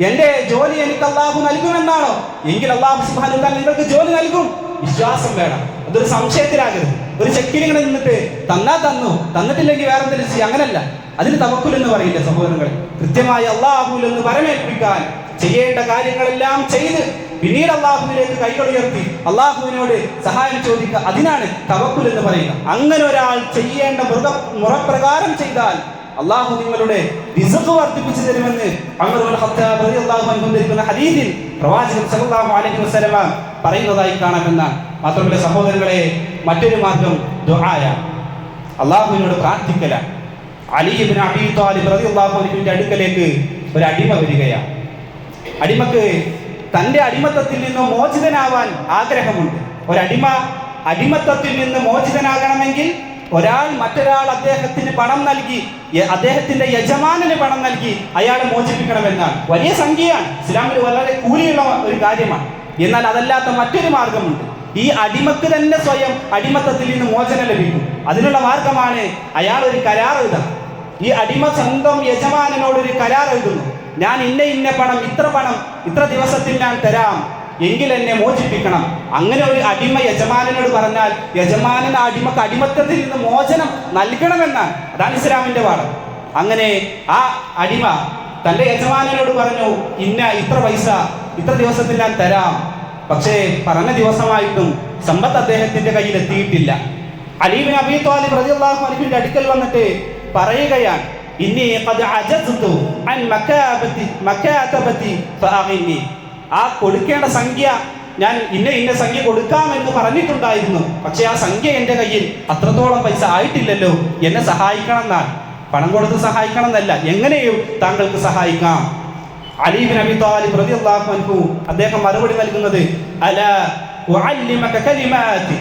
എന്റെ ജോലി എനിക്ക് അല്ലാഹു നൽകുമെന്നാണോ എങ്കിൽ അല്ലാഹു സുബ്ഹാനഹു വ തആല നിങ്ങൾക്ക് ജോലി നൽകും. വിശ്വാസം വേണം. അതൊരു സംശയത്തിലാകരുത്. ഒരു ചെക്കിലിങ്ങനെ നിന്നിട്ട് തന്നു, തന്നിട്ടില്ലെങ്കിൽ വേറെ എന്തെങ്കിലും ചെയ്യും, അങ്ങനല്ല. അതിന് തവക്കുൽ എന്ന് പറയില്ല സഹോദരങ്ങളെ. കൃത്യമായി അല്ലാഹുവിൽ നിന്ന് വരമേൽപ്പിക്കാൻ ചെയ്യേണ്ട കാര്യങ്ങളെല്ലാം ചെയ്ത് പിന്നീട് അല്ലാഹുവിലേക്ക് കൈകൾ ഉയർത്തി അല്ലാഹുവിനോട് സഹായം ചോദിക്കുക, അതിനാണ് തവക്കുൽ എന്ന് പറയുക. അങ്ങനെ ഒരാൾ ചെയ്യേണ്ട മുറപ്രകാരം ചെയ്താൽ അല്ലാഹു നിങ്ങളുടെ റിസ്ഖ് വർദ്ധിപ്പിച്ചു തരുമെന്ന് ഉമർ ഇബ്നുൽ ഖത്താബ് റളിയല്ലാഹു അൻഹു ധരിക്കുന്ന ഹദീസിൽ പ്രവാചകൻ സല്ലല്ലാഹു അലൈഹി വസല്ലമ പറയുന്നതായി കാണാമെന്നാണ്. മാത്രമല്ല സഹോദരങ്ങളെ, മറ്റൊരു മാർഗം ദുആയാണ്, അല്ലാഹുവിനോട് പ്രാർത്ഥിക്കലാണ്. അലി ഇബ്നു അബീ ത്വാലിബ് റളിയല്ലാഹു അൻഹുവിന്റെ അടുക്കലേക്ക് ഒരു അടിമ വരികയാണ്. അടിമക്ക് തന്റെ അടിമത്തത്തിൽ നിന്ന് മോചിതനാവാൻ ആഗ്രഹമുണ്ട്. ഒരടിമ അടിമത്തത്തിൽ നിന്ന് മോചിതനാകണമെങ്കിൽ മറ്റൊരാൾ അദ്ദേഹത്തിന് പണം നൽകി, അദ്ദേഹത്തിന്റെ യജമാനന് പണം നൽകി അയാളെ മോചിപ്പിക്കണമെന്നാണ്. വലിയ സംഖ്യയാണ്, ഇസ്ലാമിൽ വളരെ കൂലിയുള്ള ഒരു കാര്യമാണ്. എന്നാൽ അതല്ലാത്ത മറ്റൊരു മാർഗമുണ്ട്. ഈ അടിമക്ക് തന്നെ സ്വയം അടിമത്തത്തിൽ നിന്ന് മോചനം ലഭിക്കും. അതിനുള്ള മാർഗമാണ് അയാൾ ഒരു കരാർ എഴുതാം. ഈ അടിമ സ്വന്തം യജമാനനോട് ഒരു കരാർ എഴുതുന്നു, ഞാൻ ഇന്ന പണം ഇത്ര ദിവസത്തിൽ ഞാൻ തരാം, എങ്കിൽ എന്നെ മോചിപ്പിക്കണം. അങ്ങനെ ഒരു അടിമ യജമാനനോട് പറഞ്ഞാൽ യജമാനൻ അടിമക്ക് അടിമത്തത്തിൽ നിന്ന് മോചനം നൽകണമെന്നാണ്. അതാണ് ഇസ്ലാമിന്റെ പാഠം. അങ്ങനെ ആ അടിമ തന്റെ യജമാനനോട് പറഞ്ഞു, ഇത്ര പൈസ ഇത്ര ദിവസത്തിൽ ഞാൻ തരാം. പക്ഷേ പറഞ്ഞ ദിവസമായിട്ടും സമ്പത്ത് അദ്ദേഹത്തിന്റെ കയ്യിൽ എത്തിയിട്ടില്ല. അലി ഇബ്നു അബീ ത്വാലിബ് റളിയല്ലാഹു അൻഹുവിന്റെ അടുക്കൽ വന്നിട്ട് പറയുകയാണ്, ഇന്നി ഖദ് അജസ്തു അൻ മകാതബതി ഫഅഗിനി. ആ കൊടുക്കേണ്ട സംഖ്യ ഞാൻ ഇന്ന സംഖ്യ കൊടുക്കാമെന്ന് പറഞ്ഞിട്ടുണ്ടായിരുന്നു, പക്ഷെ ആ സംഖ്യ എൻ്റെ കയ്യിൽ അത്രത്തോളം പൈസ ആയിട്ടില്ലല്ലോ, എന്നെ സഹായിക്കണം എന്നാണ്. പണം കൊടുത്ത് സഹായിക്കണം എന്നല്ല, എങ്ങനെയും താങ്കൾക്ക് സഹായിക്കാം. അലി ഇബ്നു അബീ ത്വാലിബ് റളിയല്ലാഹു അൻഹു അദ്ദേഹം മറുപടി നൽകുന്നത്, അലാ ഉഅല്ലിമക കലിമാതി,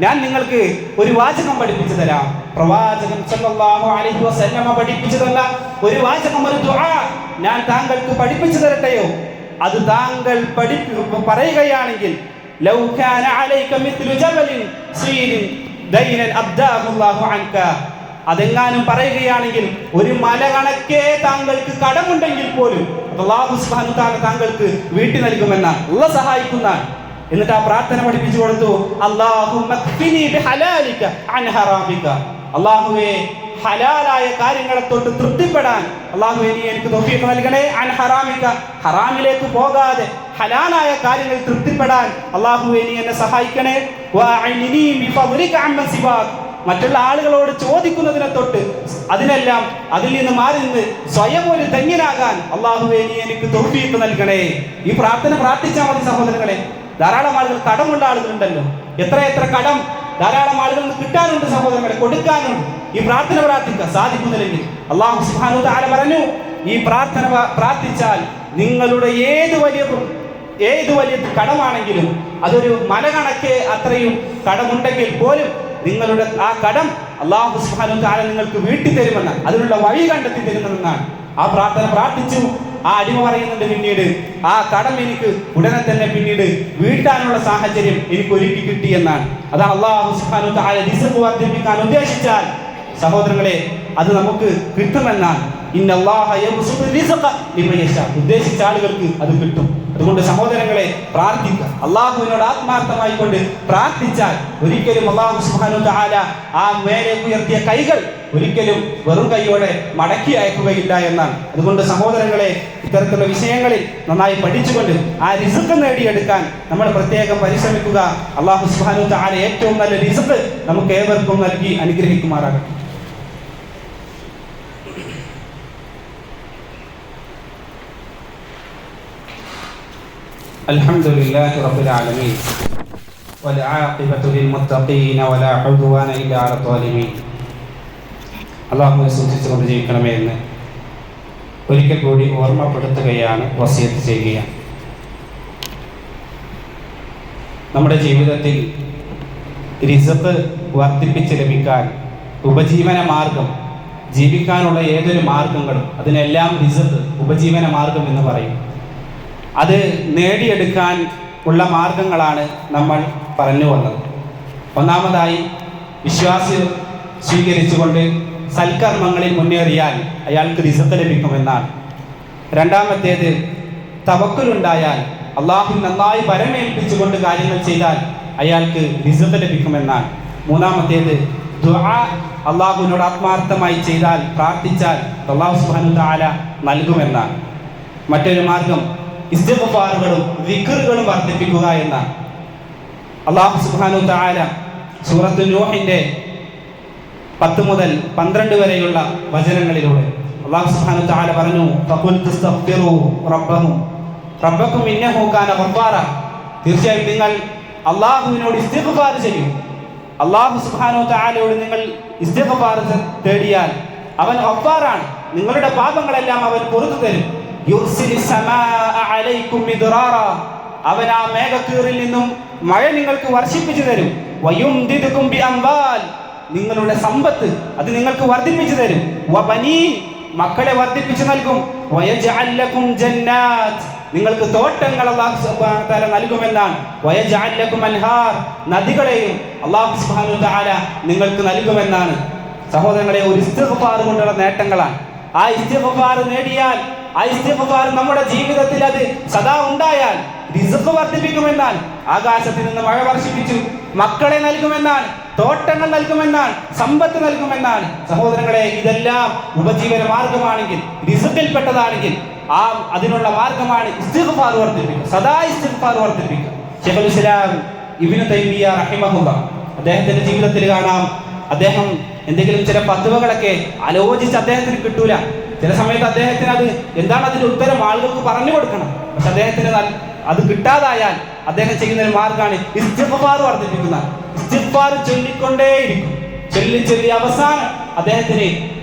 ഞാൻ നിങ്ങൾക്ക് ഒരു വാചകം പഠിപ്പിച്ചു തരാം. പ്രവാചകൻ സല്ലല്ലാഹു അലൈഹി വസല്ലമ പഠിപ്പിച്ചു തന്ന ഒരു വാചകം, ഒരു ദുആ ഞാൻ താങ്കൾക്ക് പഠിപ്പിച്ചു തരട്ടെയോ? അത് താങ്കൾ പറയുകയാണെങ്കിൽ, ലൗ കാന അലൈക മിത്ലു ജബലിൻ സീരിൻ ദൈനൻ അബ്ദാഹു അല്ലാഹു അൻക, അതെങ്ങാനും പറയുകയാണെങ്കിൽ ഒരു മല കണക്കേ താങ്കൾക്ക് കടമുണ്ടെങ്കിൽ പോലും അല്ലാഹു സുബ്ഹാനഹു വ തആല താങ്കൾക്ക് വീട്ടി നൽകുമെന്നാണ്, അല്ലാഹു സഹായിക്കുന്നതാണ്. എന്നിട്ട് ആ പ്രാർത്ഥന പഠിപ്പിച്ചു കൊടുത്തു, അല്ലാഹുമ്മ ഖ്ഫിനി ബിഹലാലിക അൻ ഹറാമിക, അല്ലാഹുവേ ഹലാലായ കാര്യങ്ങളെ തൊട്ട് തൃപ്തിപ്പെടാൻ അല്ലാഹുവേ നീ എനിക്ക് തൗഫീഖ് നൽകണേ. അൻ ഹറാമിക, ഹറാമിലേക്ക് പോകാതെ ഹലാലായ കാര്യങ്ങൾ തൃപ്തിപ്പെടാൻ അല്ലാഹുവേ നീ എന്നെ സഹായിക്കണേ. വഅഇനി ബിഫദ്ലിക അമ്മ സിവാക്, മറ്റുള്ള ആളുകളോട് ചോദിക്കുന്നതിനെ തൊട്ട് അതിൽ നിന്ന് മാറി നിന്ന് സ്വയം ഒരു ധന്യനാകാൻ അല്ലാഹുവേ നീ എനിക്ക് തൗഫീഖ് നൽകണേ. ഈ പ്രാർത്ഥന പ്രാർത്ഥിച്ചാൽ മതി സഹോദരങ്ങളെ. ധാരാളം ആളുകൾ കടമുള്ള ആളുകളുണ്ടല്ലോ, എത്ര കടം ധാരാളം ആളുകൾക്ക് കിട്ടാനുണ്ട് സഹോദരങ്ങളെ, കൊടുക്കാനുണ്ട്. ഈ പ്രാർത്ഥന പ്രാർത്ഥിക്കുക, സാധിക്കുന്നില്ലെങ്കിൽ അല്ലാഹു സുബ്ഹാനഹു വ തആല പറഞ്ഞു, ഈ പ്രാർത്ഥന പ്രാർത്ഥിച്ചാൽ നിങ്ങളുടെ ഏത് വലിയ കടമാണെങ്കിലും, അതൊരു മല കണക്കെ അത്രയും കടമുണ്ടെങ്കിൽ പോലും നിങ്ങളുടെ ആ കടം അല്ലാഹു സുബ്ഹാനഹു വ തആല നിങ്ങൾക്ക് വീട്ടി തരുമെന്നാണ്, അതിനുള്ള വഴി കണ്ടെത്തി തരുമെന്നാണ്. ആ പ്രാർത്ഥന പ്രാർത്ഥിച്ചു. ആ അടിമ പറയുന്നുണ്ട്, പിന്നീട് ആ കടം എനിക്ക് ഉടനെ തന്നെ പിന്നീട് വീട്ടാനുള്ള സാഹചര്യം എനിക്ക് ഒരുക്കി കിട്ടി എന്നാണ്. അതാണ് അല്ലാഹു സുബ്ഹാനഹു വ തആല റിസ്ഖ് വർദ്ധിപ്പിക്കാൻ ഉദ്ദേശിച്ചാൽ സഹോദരങ്ങളെ അത് നമുക്ക് കിട്ടുമെന്നാണ്. ഇന്നല്ലാഹ യബ്സുതു റിസ്ഖ ലിമൻ യശാ, ഉദ്ദേശിച്ച ആളുകൾക്ക് അത് കിട്ടും. അതുകൊണ്ട് സഹോദരങ്ങളെ പ്രാർത്ഥിക്കുക, അല്ലാഹുവിനോട് ആത്മാർത്ഥമായി കൊണ്ട് പ്രാർത്ഥിച്ചാൽ ഒരിക്കലും അല്ലാഹു സുബ്ഹാനഹു വ തആല ആ മേലെ ഉയർത്തിയ കൈകൾ ഒരിക്കലും വെറും കൈയോടെ മടക്കി അയക്കുകയില്ല എന്നാണ്. അതുകൊണ്ട് സഹോദരങ്ങളെ ഇത്തരത്തിലുള്ള വിഷയങ്ങളിൽ നന്നായി പഠിച്ചുകൊണ്ട് ആ റിസ്ഖ് നേടിയെടുക്കാൻ നമ്മൾ പ്രത്യേകം പരിശ്രമിക്കുക. അല്ലാഹു സുബ്ഹാനഹു വ തആല ഏറ്റവും നല്ല റിസ്ഖ് നമുക്ക് ഏവർക്കും നൽകി അനുഗ്രഹിക്കുമാറാകട്ടെ. الحمد لله رب العالمين والعاقبة للمتقين ولا عدوان إلا على الظالمين അള്ളാഹുവിനെ സൂക്ഷിച്ചുകൊണ്ട് ജീവിക്കണമേ എന്ന് ഒരിക്കൽ കൂടി ഓർമ്മപ്പെടുത്തുകയാണ്, വസിയത്ത് ചെയ്യുകയാണ്. നമ്മുടെ ജീവിതത്തിൽ റിസ്ഖ് വർദ്ധിപ്പിച്ച് ലഭിക്കാൻ ഉപജീവന മാർഗം, ജീവിക്കാനുള്ള ഏതൊരു മാർഗങ്ങളും അതിനെല്ലാം റിസ്ഖ് ഉപജീവന മാർഗം എന്ന് പറയും. അത് നേടിയെടുക്കാൻ ഉള്ള മാർഗങ്ങളാണ് നമ്മൾ പറഞ്ഞു വന്നത്. ഒന്നാമതായി വിശ്വാസി സ്വീകരിച്ചുകൊണ്ട് സൽക്കർമ്മങ്ങളിൽ മുന്നേറിയാൽ അയാൾക്ക് റിസ്ഖ് ലഭിക്കുമെന്നാണ്. രണ്ടാമത്തേത് തവക്കുലുണ്ടായാൽ, അള്ളാഹു നന്നായി പരമേൽപ്പിച്ചുകൊണ്ട് കാര്യങ്ങൾ ചെയ്താൽ അയാൾക്ക് റിസ്ഖ് ലഭിക്കുമെന്നാണ്. മൂന്നാമത്തേത് ദുആ അള്ളാഹുവിനോട് ആത്മാർത്ഥമായി ചെയ്താൽ, പ്രാർത്ഥിച്ചാൽ അള്ളാഹു സുബ്ഹാനഹു തആല നൽകുമെന്നാണ്. മറ്റൊരു മാർഗം ഇസ്തിഗ്ഫാറുകളും ദിക്റുകളും വർദ്ധിപ്പിക്കുക എന്നാണ്. അള്ളാഹു സുബ്ഹാനഹു തആല സൂറത്ത് നൂഹിന്റെ 10 മുതൽ 12 വരെയുള്ള വചനങ്ങളിലൂടെ അള്ളാഹു സുബ്ഹാനഹു തആല പറഞ്ഞു, ഫഖുൽ തസ്തഗ്ഫിറൂ റബ്ബക്കും ഇന്നഹു കാന ഗഫാറ. തീർച്ചയായും നിങ്ങൾ അള്ളാഹുവിനോട് ഇസ്തിഗ്ഫാർ ചെയ്യും. അള്ളാഹു സുബ്ഹാനഹു തആലയോട് നിങ്ങൾ ഇസ്തിഗ്ഫാർ തേടിയാൽ അവൻ ഗഫാറാണ്, നിങ്ങളുടെ പാപങ്ങളെല്ലാം അവൻ പൊറുത്തു തരും. യുർസിലിസ് സമാഅ അലൈക്കും മിദ്റാറ, അവൻ ആ മേഘക്കീറിൽ നിന്നും മഴ നിങ്ങൾക്ക് വർഷിപ്പിച്ചു തരും. വയുംദിദുകും ബിഅംവാൽ, നിങ്ങളുടെ സമ്പത്ത് അത് നിങ്ങൾക്ക് വർദ്ധിപ്പിച്ചു തരും. വബനീൻ, മക്കളെ വർദ്ധിപ്പിച്ചു നൽകും. വയജ്അൽ ലക്കും ജന്നാത്ത്, നിങ്ങൾക്ക് തോട്ടങ്ങൾ അല്ലാഹു സുബ്ഹാനഹു വ തആല നൽകുമെന്നാണ്. വയജ്അൽ ലക്കും അൻഹാർ, നദികളെയും അല്ലാഹു സുബ്ഹാനഹു വ തആല നിങ്ങൾക്ക് നൽകുമെന്നാണ്. സഹോദരങ്ങളെ, ഒരു ഇസ്തിഗ്ഫാർ കൊണ്ടുള്ള നേട്ടങ്ങളാണ്. ആ ഇസ്തിഗ്ഫാർ നേടിയാൽ, ആ ഇസ്തിഗ്ഫാർ നമ്മുടെ ജീവിതത്തിൽ അത് സദാ ഉണ്ടായാൽ റിസ്ഖ് വർദ്ധിപ്പിക്കുമെന്നാൽ, ആകാശത്തിൽ നിന്ന് മഴ വർഷിപ്പിച്ചു മക്കളെ നൽകുമെന്നാണ്, തോട്ടങ്ങൾ നൽകുമെന്നാണ്, സമ്പത്ത് നൽകുമെന്നാണ്. സഹോദരങ്ങളെ, ഇതെല്ലാം ഉപജീവന മാർഗമാണെങ്കിൽ, റിസ്ഖിൽപ്പെട്ടതാണെങ്കിൽ അതിനുള്ള മാർഗമാണ് ഇസ്തിഗ്ഫാർ വർദ്ധിപ്പിക്കുക, സദാ ഇസ്തിഗ്ഫാർ വർദ്ധിപ്പിക്കുക. ശൈഖുൽ ഇസ്ലാം ഇബ്നു തൈമിയ്യ റഹിമഹുല്ലാഹ്, അദ്ദേഹത്തിന്റെ ജീവിതത്തിൽ കാണാം, അദ്ദേഹം എന്തെങ്കിലും ചില ഫത്വകളൊക്കെ ആലോചിച്ച് അദ്ദേഹത്തിന് കിട്ടൂല. ചില സമയത്ത് അദ്ദേഹത്തിന് അത് എന്താണ് അതിന്റെ ഉത്തരം ആളുകൾക്ക് പറഞ്ഞു കൊടുക്കണം. പക്ഷെ അദ്ദേഹത്തിന് അത് കിട്ടാതായാൽ അദ്ദേഹം ചെയ്യുന്ന ഒരു മാർഗമാണ് ഇസ്തിഗ്ഫാർ വർദ്ധിപ്പിക്കുന്ന. ഇസ്തിഗ്ഫാർ ചൊല്ലിക്കൊണ്ടേയിരിക്കും. ചൊല്ലി അവസാനം അദ്ദേഹത്തിന്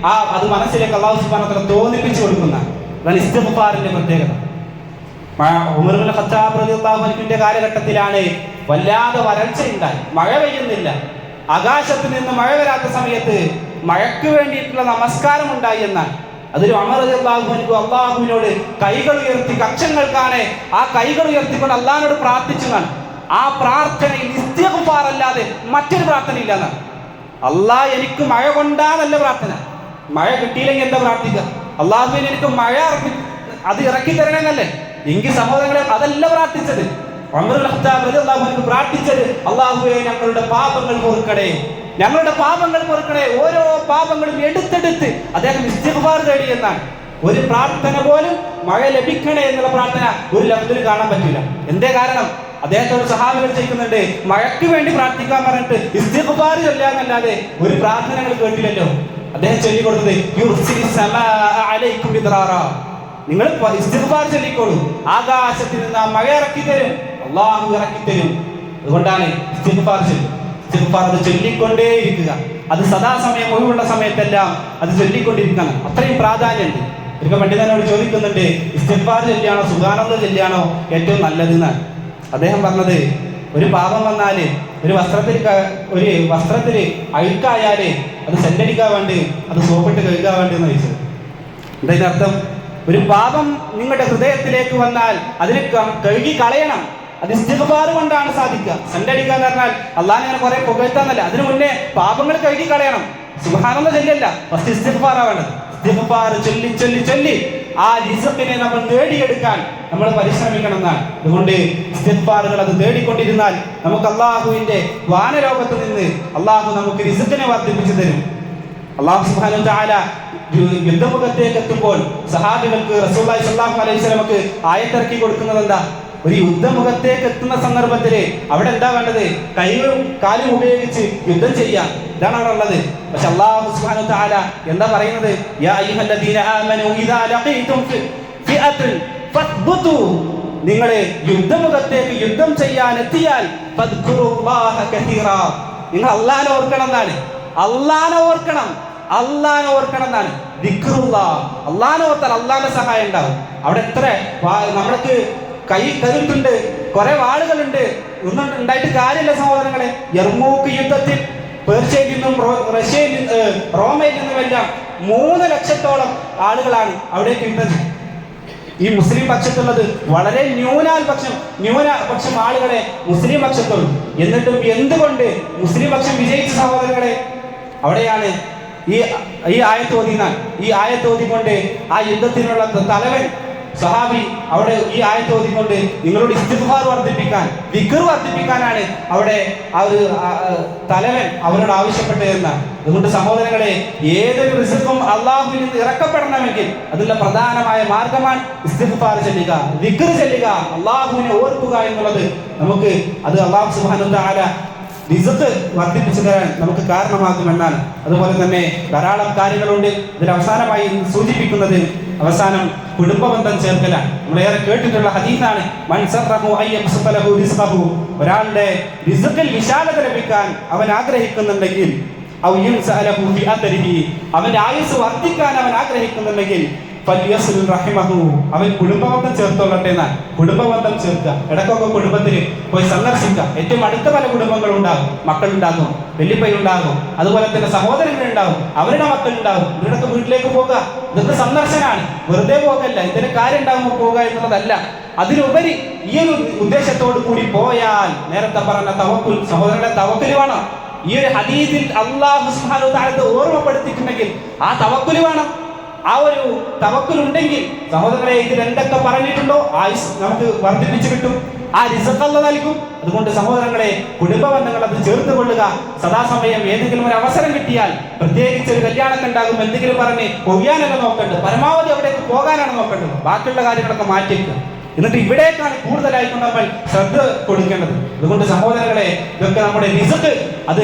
അത് മനസ്സിലേക്ക് അല്ലാഹു സുബ്ഹാനഹു വ തആല തോന്നിപ്പിച്ചു കൊടുക്കുന്ന അതാണ് ഇസ്തിഗ്ഫാറിന്റെ പ്രത്യേകത. ഉമർ ഇബ്നു ഖത്താബ് റളിയല്ലാഹു അൻഹുവിന്റെ കാലഘട്ടത്തിലാണ് വല്ലാതെ വരൾച്ച ഉണ്ടായി, മഴ പെയ്യുന്നില്ല. ആകാശത്ത് നിന്ന് മഴ വരാത്ത സമയത്ത് മഴയ്ക്ക് വേണ്ടിയിട്ടുള്ള നമസ്കാരം ഉണ്ടായി എന്നാണ്. അതൊരു ഉമർ റളിയല്ലാഹു അൻഹു അല്ലാഹുവിനോട് കൈകൾ ഉയർത്തി, കക്ഷങ്ങൾക്കാണ് ആ കൈകൾ ഉയർത്തിക്കൊണ്ട് അല്ലാഹുവിനോട് പ്രാർത്ഥിച്ചതാണ്. ആ പ്രാർത്ഥനയിൽ ഇസ്തിഗ്ഫാർ അല്ലാതെ മറ്റൊരു പ്രാർത്ഥന ഇല്ല എന്നാണ്. അല്ലാഹ് എനിക്ക് മഴ കൊണ്ടാന്നല്ല പ്രാർത്ഥന, മഴ കിട്ടിയില്ലെങ്കിൽ എന്താ പ്രാർത്ഥിക്കുക? അല്ലാഹുവിനെ എനിക്ക് മഴ അത് ഇറക്കി തരണേന്നല്ലേ. എങ്കിൽ സഹോദരങ്ങളെ, അതല്ല പ്രാർത്ഥിച്ചത്. ഉമർ ഇബ്നു ഖത്താബ് റളിയല്ലാഹു അൻഹു പ്രാർത്ഥിച്ചത്, അല്ലാഹുവേ ഞങ്ങളുടെ പാപങ്ങൾ പൊറുക്കണേ, ഞങ്ങളുടെ പാപങ്ങൾ പൊറുക്കണേ. ഓരോ പാപങ്ങളും എടുത്തെടുത്ത് അദ്ദേഹം ഇസ്തിഗ്ഫാർ തേടി എന്നാണ്. ഒരു പ്രാർത്ഥന പോലും മഴ ലഭിക്കണേ എന്നുള്ള പ്രാർത്ഥന ഒരു ലഫ്ദിൽ കാണാൻ പറ്റില്ല. എന്തേ കാരണം? അദ്ദേഹത്തോട് സഹാബികൾ ചെയ്യുന്നുണ്ട്, മഴയ്ക്ക് വേണ്ടി പ്രാർത്ഥിക്കാൻ പറഞ്ഞിട്ട് ഇസ്തിഗ്ഫാർ ചൊല്ലാന്നല്ലാതെ ഒരു പ്രാർത്ഥനകൾ കേട്ടില്ലല്ലോ. അദ്ദേഹം ചൊല്ലിക്കൊടുത്തത് യുർസിലിസ് സമാഅ അലൈക്കും മിദ്റാറ, നിങ്ങൾ ഇസ്തിഗ്ഫാർ ചൊല്ലിക്കോളൂ, ആകാശത്തിൽ നിന്ന് ആ മഴ ഇറക്കി തരും, അല്ലാഹു ഇറക്കി തരും. അതുകൊണ്ടാണ് ഇസ്തിഗ്ഫാർ അത് ചൊല്ലിക്കൊണ്ടേയിരിക്കുക. അത് സദാസമയം ഒഴിവുള്ള സമയത്തെല്ലാം അത് ചൊല്ലിക്കൊണ്ടിരിക്കണം. അത്രയും പ്രാധാന്യമുണ്ട്. ഒരിക്കൽ പണ്ഡിതനോട് ചോദിക്കുന്നുണ്ട്, ഇസ്തിഗ്ഫാർ ചൊല്ലിയാണോ സുബ്ഹാനല്ലാഹ് ചൊല്ലിയാണോ ഏറ്റവും നല്ലതെന്നാണ്. അദ്ദേഹം പറഞ്ഞത്, ഒരു പാപം വന്നാല് ഒരു വസ്ത്രത്തിൽ അഴുക്കായാല് അത് സെന്റടിക്കാൻ വേണ്ടി, അത് സോപ്പിട്ട് കഴുകാൻ വേണ്ടി എന്ന് ചോദിച്ചത്. എന്താ ഇതിനർത്ഥം? ഒരു പാപം നിങ്ങളുടെ ഹൃദയത്തിലേക്ക് വന്നാൽ അതിനെ കഴുകി കളയണം. അത് ഇസ്തിഗ്ഫാർ കൊണ്ടാണ് സാധിക്കുക. സെന്റടിക്കുക എന്ന് പറഞ്ഞാൽ അള്ളാഹിനെ കുറെ പുകഴ്ത്താന്നല്ല, അതിനു മുന്നേ പാപങ്ങൾ കഴുകി കളയണം. സുബ്ഹാനല്ലാഹ് ചൊല്ലല്ല, ഫസ്റ്റ് ഇസ്തിഗ്ഫാർ ആവേണ്ടത്. ഇസ്തിഗ്ഫാർ ചൊല്ലി ചൊല്ലി ചൊല്ലി ആ റിസ്ഖിനെ നമ്മൾ നേടിയെടുക്കാൻ നമ്മൾ പരിശ്രമിക്കണം എന്നാണ്. അതുകൊണ്ട് ഇസ്തിഗ്ഫാറുകൾ അത് നേടിക്കൊണ്ടിരുന്നാൽ നമുക്ക് അള്ളാഹുവിന്റെ വാനലോകത്ത് നിന്ന് അള്ളാഹു നമുക്ക് റിസ്ഖിനെ വർദ്ധിപ്പിച്ചു തരും. അള്ളാഹു സുബ്ഹാനഹു വ തആല യുദ്ധമുഖത്തേക്ക് എത്തുമ്പോൾ സഹാബികൾക്ക് റസൂലുള്ളാഹി സ്വല്ലല്ലാഹു അലൈഹി വസല്ലമക്ക് ആയത്തിറക്കി കൊടുക്കുന്നത് എന്താ? ഒരു യുദ്ധമുഖത്തേക്ക് എത്തുന്ന സന്ദർഭത്തില് അവിടെ എന്താ വേണ്ടത്? കൈകളും കാലും ഉപയോഗിച്ച് യുദ്ധം ചെയ്യാം, ഇതാണ് അവിടെ ഉള്ളത്. പക്ഷെ അല്ലാഹു സുബ്ഹാനഹു വ തആല എന്താ പറയുന്നത്? യാ അയ്യുഹല്ലദീന ആമനൂ ഇദാ ലഖീതും ഫിഅതൻ ഫത്ബുതു, നിങ്ങൾ യുദ്ധമുഖത്തേക്ക് യുദ്ധം ചെയ്യാൻ എത്തിയാൽ ഫദ്കുറുല്ലാഹ കസീറ, നിങ്ങൾ അല്ലാഹനെ ഓർക്കണം എന്നാണ്. അല്ലാഹനെ ഓർക്കണം. അള്ളാനെ ഓർക്കണം എന്നാണ്. അള്ളാനെ ഓർത്താൽ അള്ളാന്റെ സഹായം ഉണ്ടാവും. അവിടെ എത്ര നമ്മൾക്ക് കൈ കരുത്തുണ്ട്, കുറെ വാളുകളുണ്ട്, ഒന്നും ഉണ്ടായിട്ട് കാര്യമില്ല സഹോദരങ്ങളെ. യർമൂക്ക് യുദ്ധത്തിൽ പേർഷ്യയിൽ നിന്നും റഷ്യയിൽ റോമയിൽ നിന്നുമെല്ലാം 3 ലക്ഷത്തോളം ആളുകളാണ് അവിടേക്ക് യുദ്ധം. ഈ മുസ്ലിം പക്ഷത്തുള്ളത് വളരെ ന്യൂനപക്ഷം ആളുകളെ മുസ്ലിം പക്ഷത്തുള്ളൂ. എന്നിട്ടും എന്തുകൊണ്ട് മുസ്ലിം പക്ഷം വിജയിച്ച സഹോദരങ്ങളെ? അവിടെയാണ് ഈ ആയത്ത് ഓതിനാൽ, ഈ ആയത്ത് ഓതിക്കൊണ്ട് ആ യുദ്ധത്തിനുള്ള തലവൻ സഹാബി അവിടെ ഈ ആയത്ത് ഓതിക്കൊണ്ട് നിങ്ങളുടെ ഇസ്തിഗ്ഫാർ വർദ്ധിപ്പിക്കാൻ, ദിക്ർ വർദ്ധിപ്പിക്കാനാണ് അവിടെ ആ ഒരു തലവൻ അവരോട് ആവശ്യപ്പെട്ടതെന്നാണ്. അതുകൊണ്ട് സഹോദരങ്ങളെ, ഏതൊരു റിസ്ക്കും അള്ളാഹുവിൽ നിന്ന് ഇറക്കപ്പെടണമെങ്കിൽ അതിലുള്ള പ്രധാനമായ മാർഗമാണ് ഇസ്തിഗ്ഫാർ ചൊല്ലുക, ദിക്ർ ചൊല്ലുക, അള്ളാഹുവിനെ ഓർക്കുക എന്നുള്ളത്. നമുക്ക് അത് അള്ളാഹു സുബ്ഹാനഹു വ തആല റിസ്ക് വർദ്ധിപ്പിച്ചു തരാൻ നമുക്ക് കാരണമാകുമെന്നാണ്. അതുപോലെ തന്നെ ധാരാളം കാര്യങ്ങളുണ്ട്. ഇതിൽ അവസാനമായി സൂചിപ്പിക്കുന്നത് അവസാനം കുടുംബബന്ധം ചേർക്കലാണ്. നമ്മളേറെ കേട്ടിട്ടുള്ള ഹദീസാണ്, ഒരാളുടെ റിസ്കിൽ വിശാലത ലഭിക്കാൻ അവൻ ആഗ്രഹിക്കുന്നുണ്ടെങ്കിൽ, അവന്റെ ആയുസ് വർദ്ധിക്കാൻ അവൻ ആഗ്രഹിക്കുന്നുണ്ടെങ്കിൽ അവൻ കുടുംബബന്ധം ചേർത്തോളട്ടെ എന്നാണ്. കുടുംബബന്ധം ചേർക്കുക. ഇടയ്ക്കൊക്കെ കുടുംബത്തിൽ പോയി സന്ദർശിക്കുക. ഏറ്റവും അടുത്ത പല കുടുംബങ്ങളുണ്ടാകും, മക്കളുണ്ടാകും, വെല്ലിപ്പയുണ്ടാകും, അതുപോലെ തന്നെ സഹോദരങ്ങളുണ്ടാകും, അവരുടെ മക്കളുണ്ടാകും. ഇവരുടെയൊക്കെ വീട്ടിലേക്ക് പോകുക. ഇതൊക്കെ സന്ദർശനാണ്, വെറുതെ പോകല്ല. ഇതിന്റെ കാര്യം ഉണ്ടാകുമ്പോൾ പോകുക എന്നുള്ളതല്ല. അതിലുപരി ഈ ഒരു ഉദ്ദേശത്തോടു കൂടി പോയാൽ നേരത്തെ പറഞ്ഞ തവക്കുൽ, സഹോദരന്റെ തവക്കുൽ വേണം. ഈ ഒരു ഹദീസിൽ അല്ലാഹു സുബ്ഹാനഹു വ തആല ഓർമ്മപ്പെടുത്തിയിട്ടുണ്ടെങ്കിൽ ആ തവക്കുൽ വേണം. ആ ഒരു തവക്കുൽ ഉണ്ടെങ്കിൽ സഹോദരങ്ങളെ, ഇതിൽ എന്തൊക്കെ പറഞ്ഞിട്ടുണ്ടോ ആയുസ് നമുക്ക് വർദ്ധിപ്പിച്ചു കിട്ടും, ആ റിസ്ക് അല്ലാഹു നൽകും. അതുകൊണ്ട് സഹോദരങ്ങളെ, കുടുംബ ബന്ധങ്ങൾ അത് ചേർത്ത് കൊള്ളുക. സദാസമയം ഏതെങ്കിലും ഒരു അവസരം കിട്ടിയാൽ, പ്രത്യേകിച്ച് ഒരു കല്യാണമൊക്കെ ഉണ്ടാകും, എന്തെങ്കിലും പറഞ്ഞ് ഒഴിയാനല്ല നോക്കേണ്ടത്, പരമാവധി അവിടേക്ക് പോകാനാണ് നോക്കേണ്ടത്. ബാക്കിയുള്ള കാര്യങ്ങളൊക്കെ മാറ്റിവെക്കുക. എന്നിട്ട് ഇവിടേക്കാണ് കൂടുതലായിട്ട് നമ്മൾ ശ്രദ്ധ കൊടുക്കേണ്ടത്. അതുകൊണ്ട് സഹോദരങ്ങളെ, ഇതൊക്കെ നമ്മുടെ റിസ്ക് അത്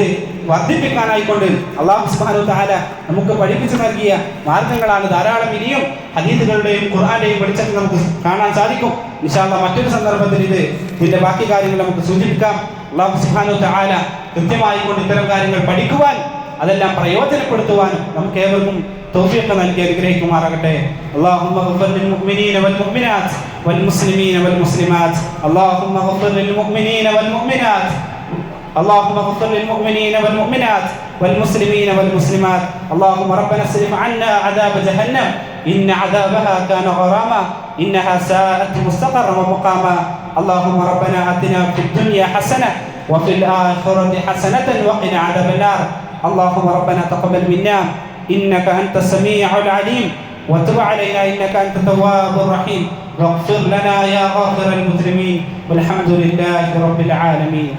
വർദ്ധിപ്പിക്കാനായിക്കൊണ്ട് അല്ലാഹു സുബ്ഹാനഹു വ തആല നമുക്ക് പഠിപ്പിച്ചു നൽകിയ മാർഗങ്ങളാണ്. ധാരാളം ഇനിയും ഹദീസുകളുടെയും ഖുർആന്റെയും വെളിച്ചത്തിൽ നമുക്ക് കാണാൻ സാധിക്കും. ഇൻഷാ അല്ലാഹ് മറ്റൊരു സന്ദർഭത്തിൽ ഇതിന്റെ ബാക്കി കാര്യങ്ങൾ നമുക്ക് സൂചിപ്പിക്കാം. അല്ലാഹു സുബ്ഹാനഹു വ തആല കൃത്യമായിക്കൊണ്ട് ഇത്തരം കാര്യങ്ങൾ പഠിക്കുവാൻ, അതെല്ലാം പ്രയോജനപ്പെടുത്തുവാനും നമുക്ക് ഏവർക്കും തൗഫീഖ് നൽകി അനുഗ്രഹിക്കുമാറാകട്ടെ. اللهم اغفر للمؤمنين والمؤمنات والمسلمين والمسلمات. اللهم اغفر للمؤمنين والمؤمنات. اللهم اغفر للمؤمنين والمؤمنات والمسلمين والمسلمات. اللهم ربنا اصرف عنا عذاب جهنم إن عذابها كان غراما إنها ساءت مستقرا ومقاما. اللهم ربنا آتنا في الدنيا حسنة وفي الآخرة حسنة وقنا عذاب النار. اللهم ربنا تقبل منا إنك أنت السميع العليم وتب علينا إنك أنت التواب الرحيم واغفر لنا يا غافر المجرمين والحمد لله رب العالمين.